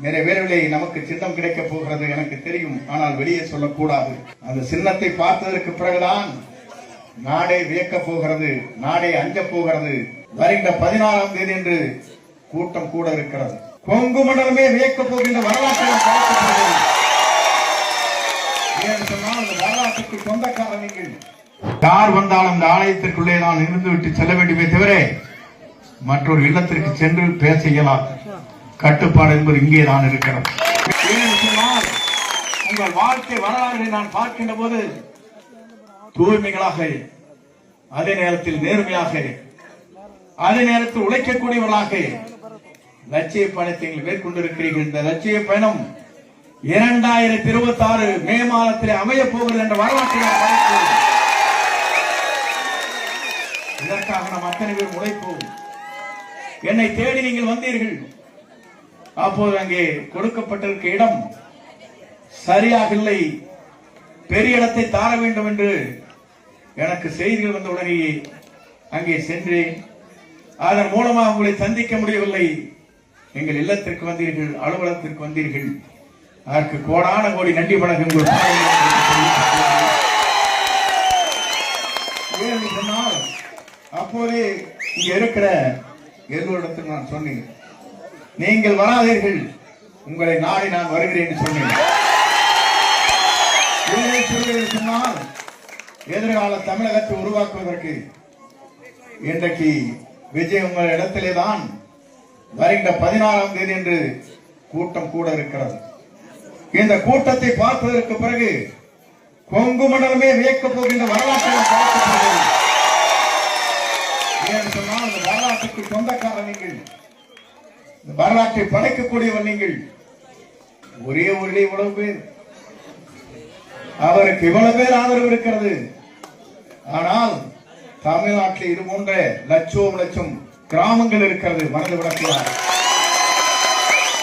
நிறைவேறவில்லை. நமக்கு சின்னம் கிடைக்கப் போகிறது எனக்கு தெரியும், ஆனால் வெளியே சொல்லக்கூடாது. அந்த சின்னத்தை பார்த்ததற்கு பிறகுதான் நாடே வியக்கப் போகிறது, நாடே அஞ்சப் போகிறது. வருகின்ற 16ஆம் தேதி என்று கூட்டம் கூட இருக்கிறது. கொங்கு மண்டலமே வியக்கப் போகின்ற வரலாற்று சொன்னால் அந்த வரலாற்றுக்கு சொந்தக்கார நீங்கள். யார் வந்தாலும் அந்த ஆலயத்திற்குள்ளே நான் இருந்துவிட்டு செல்ல வேண்டுமே தவிர மற்றொரு இல்லத்திற்கு சென்று பேச இயலாது. கட்டுப்பாடு என்பது இங்கே தான் இருக்கிறது. உங்கள் வாழ்க்கை வரலாறுகளை நான் பார்க்கின்ற போது தூய்மைகளாக, அதே நேரத்தில் நேர்மையாக, அதே நேரத்தில் உழைக்கக்கூடியவர்களாக லட்சிய பயணத்தை மேற்கொண்டிருக்கிறீர்கள். இந்த லட்சிய பயணம் 2026 மே மாதத்தில் அமைய போகிறது என்ற வரலாற்றை இதற்காக நாம் அத்தனை பேர் உழைப்போம். என்னை தேடி நீங்கள் வந்தீர்கள். அப்போது அங்கே கொடுக்கப்பட்டிருக்க இடம் சரியாக இல்லை, பெரிய இடத்தை தார வேண்டும் என்று எனக்கு செய்திகள் வந்த உடனேயே அங்கே சென்றேன். அதன் மூலமாக உங்களை சந்திக்க முடியவில்லை. எங்கள் இல்லத்திற்கு வந்தீர்கள், அலுவலகத்திற்கு வந்தீர்கள். அதற்கு கோடான கோடி நன்றி வணக்கம். சொன்னால் அப்போதே இங்க இருக்கிற எல்லோரிடத்தில் நான் சொன்னேன், நீங்கள் வராதீர்கள், உங்களை நாடி நான் வருகிறேன் என்று சொன்னேன். சொன்னால் எதிர்கால தமிழகத்தை உருவாக்குவதற்கு இன்றைக்கு விஜய் உங்கள் இடத்திலே தான் வருகின்ற 16ஆம் தேதி என்று கூட்டம் கூட இருக்கிறது. இந்த கூட்டத்தை பார்ப்பதற்கு பிறகு கொங்கு மண்டலமே வியக்கப் போகின்ற வரலாற்றை சொன்னால் அந்த வரலாற்றுக்கு சொந்தக்கார நீங்கள், இந்த வரலாற்றை படைக்கக்கூடியவர் நீங்கள். ஒரே ஊரிலே இவ்வளவு பேர், அவருக்கு இவ்வளவு பேர் ஆதரவு இருக்கிறது. ஆனால் தமிழ்நாட்டில் இது போன்ற லட்சம் கிராமங்கள் இருக்கிறது. மனது விடக்கூடாது.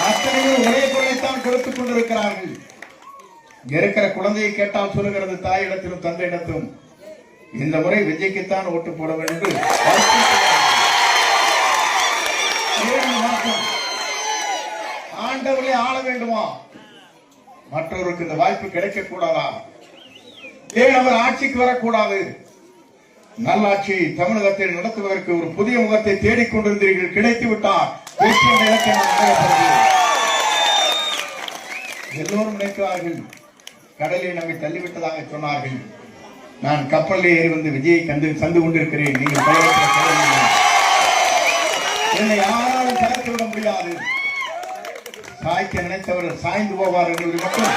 அத்தனையும் ஒரே பொருளைத்தான் கொடுத்துக் கொண்டிருக்கிறார்கள். இருக்கிற குழந்தையை கேட்டால் சொல்லுகிறது தாயிடத்திலும் தந்தையிடத்திலும் இந்த முறை விஜய்க்குத்தான் ஓட்டு போட வேண்டும் என்று. ஆண்டவர்களே ஆள வேண்டுமா? மற்றவருக்கு இந்த வாய்ப்பு கிடைக்க கூடாதா? ஏன் அவர் ஆட்சிக்கு வரக்கூடாது? நல்லாட்சி தமிழகத்தை நடத்துவதற்கு ஒரு புதிய முகத்தை தேடிக்கொண்டிருந்தீர்கள், கிடைத்து விட்டார். எல்லோரும் நினைக்கிறார்கள் கடலில் நம்மை தள்ளிவிட்டதாக சொன்னார்கள். நான் கப்பலில் ஏறி வந்து விஜயை சந்து கொண்டிருக்கிறேன். நீங்கள் என்னை யாராலும் கலந்து விட முடியாது. சாய்க்க நினைத்தவர் சாய்ந்து போவார் என்று மட்டும்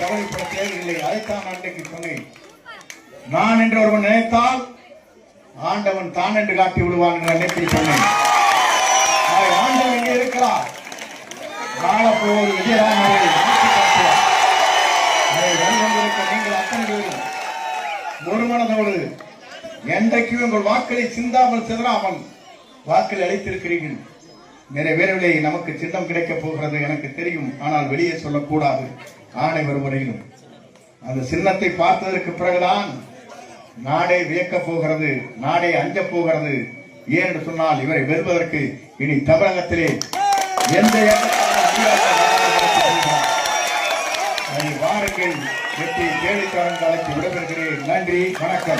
கவலைப்பட தேவையில்லை. அதைத்தான் அன்றைக்கு சொன்னேன். நான் என்று ஒருவன் நினைத்தால் ஆண்டவன் தான் என்று காட்டி விடுவான் என்று அன்றைக்கு சொன்னேன். ஆண்டவன் இங்கே இருக்கிறார். காலப்போது விஜயராமரை நீங்கள் அத்தனை பேரும் ஒரு மனதோடு என்றைக்கும் உங்கள் வாக்களை சிந்தாமல் சிதறாமல் வாக்களை அளித்திருக்கிறீர்கள். நிறைவேறவில்லை. நமக்கு சின்னம் கிடைக்கப் போகிறது எனக்கு தெரியும், ஆனால் வெளியே சொல்லக்கூடாது. ஆணை வருவரையிலும் அந்த சின்னத்தை பார்த்ததற்கு பிறகுதான் நாடே வியக்கப் போகிறது, நாடே அஞ்சப் போகிறது. ஏன் என்று சொன்னால் இவரை வெல்வதற்கு இனி தமிழகத்திலே எந்த வாருங்கள் வெற்றி கேள்விக்காரன் காலத்தில் விடைபெறுகிறேன். நன்றி, வணக்கம்.